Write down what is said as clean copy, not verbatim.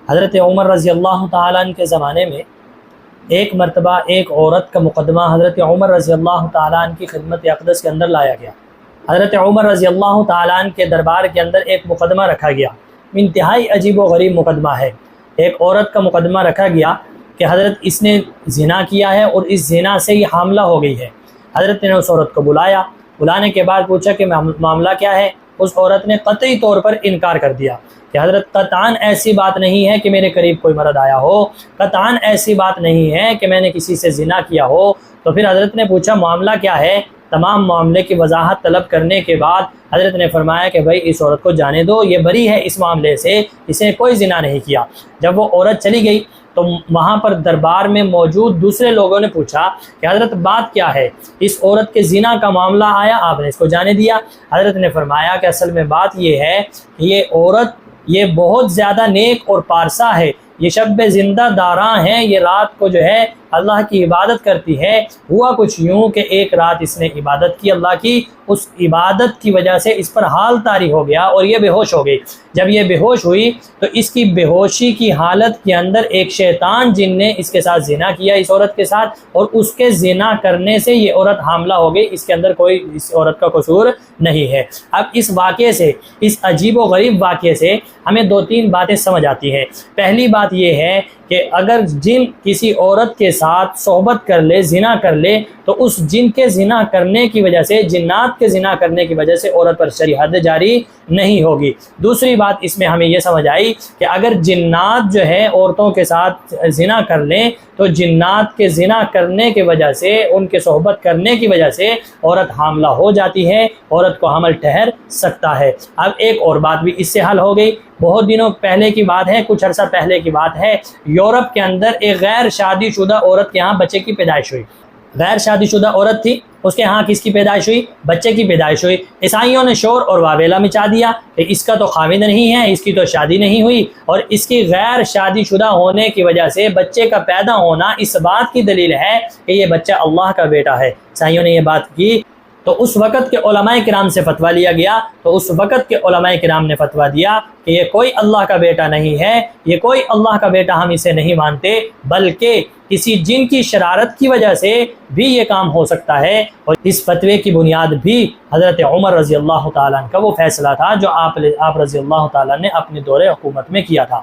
حضرت عمر رضی اللہ تعالیٰ عنہ کے زمانے میں ایک مرتبہ ایک عورت کا مقدمہ حضرت عمر رضی اللہ تعالیٰ عنہ کی خدمت اقدس کے اندر لایا گیا۔ حضرت عمر رضی اللہ تعالیٰ عنہ کے دربار کے اندر ایک مقدمہ رکھا گیا، انتہائی عجیب و غریب مقدمہ ہے۔ ایک عورت کا مقدمہ رکھا گیا کہ حضرت اس نے زنا کیا ہے اور اس زنا سے یہ حاملہ ہو گئی ہے۔ حضرت نے اس عورت کو بلایا، بلانے کے بعد پوچھا کہ معاملہ کیا ہے۔ اس عورت نے قطعی طور پر انکار کر دیا کہ حضرت قطعاً ایسی بات نہیں ہے کہ میرے قریب کوئی مرد آیا ہو، قطعاً ایسی بات نہیں ہے کہ میں نے کسی سے زنا کیا ہو۔ تو پھر حضرت نے پوچھا معاملہ کیا ہے۔ تمام معاملے کی وضاحت طلب کرنے کے بعد حضرت نے فرمایا کہ بھائی اس عورت کو جانے دو، یہ بری ہے اس معاملے سے، اس نے کوئی زنا نہیں کیا۔ جب وہ عورت چلی گئی تو وہاں پر دربار میں موجود دوسرے لوگوں نے پوچھا کہ حضرت بات کیا ہے، اس عورت کے زنا کا معاملہ آیا، آپ نے اس کو جانے دیا۔ حضرت نے فرمایا کہ اصل میں بات یہ ہے کہ یہ عورت یہ بہت زیادہ نیک اور پارسا ہے، یہ شب زندہ داراں ہے، یہ رات کو جو ہے اللہ کی عبادت کرتی ہے۔ ہوا کچھ یوں کہ ایک رات اس نے عبادت کی اللہ کی، اس عبادت کی وجہ سے اس پر حال طاری ہو گیا اور یہ بے ہوش ہو گئی۔ جب یہ بے ہوش ہوئی تو اس کی بے ہوشی کی حالت کے اندر ایک شیطان جن نے اس کے ساتھ زنا کیا، اس عورت کے ساتھ، اور اس کے زنا کرنے سے یہ عورت حاملہ ہو گئی۔ اس کے اندر کوئی اس عورت کا قصور نہیں ہے۔ اب اس واقعے سے، اس عجیب و غریب واقعے سے ہمیں دو تین باتیں سمجھ آتی ہیں۔ پہلی بات یہ ہے کہ اگر جن کسی عورت کے ساتھ صحبت کر لے، زنا کر لے، تو اس جن کے زنا کرنے کی وجہ سے، جنات کے زنا کرنے کی وجہ سے عورت پر شرعی حد جاری نہیں ہوگی۔ دوسری بات اس میں ہمیں یہ سمجھ آئی کہ اگر جنات جو ہے عورتوں کے ساتھ زنا کر لیں تو جنات کے زنا کرنے کی وجہ سے، ان کے صحبت کرنے کی وجہ سے عورت حاملہ ہو جاتی ہے، عورت کو حمل ٹھہر سکتا ہے۔ اب ایک اور بات بھی اس سے حل ہو گئی۔ بہت دنوں پہلے کی بات ہے، کچھ عرصہ پہلے کی بات ہے، یورپ کے اندر ایک غیر شادی شدہ عورت کے ہاں بچے کی پیدائش ہوئی۔ غیر شادی شدہ عورت تھی، اس کے ہاں کس کی پیدائش ہوئی؟ بچے کی پیدائش ہوئی۔ عیسائیوں نے شور اور واویلا مچا دیا کہ اس کا تو خاوند نہیں ہے، اس کی تو شادی نہیں ہوئی، اور اس کی غیر شادی شدہ ہونے کی وجہ سے بچے کا پیدا ہونا اس بات کی دلیل ہے کہ یہ بچہ اللہ کا بیٹا ہے۔ عیسائیوں نے یہ بات کی تو اس وقت کے علماء کرام سے فتویٰ لیا گیا، تو اس وقت کے علماء کرام نے فتویٰ دیا کہ یہ کوئی اللہ کا بیٹا نہیں ہے، یہ کوئی اللہ کا بیٹا ہم اسے نہیں مانتے، بلکہ کسی جن کی شرارت کی وجہ سے بھی یہ کام ہو سکتا ہے۔ اور اس فتوے کی بنیاد بھی حضرت عمر رضی اللہ تعالیٰ عنہ کا وہ فیصلہ تھا جو آپ رضی اللہ تعالیٰ نے اپنے دور حکومت میں کیا تھا۔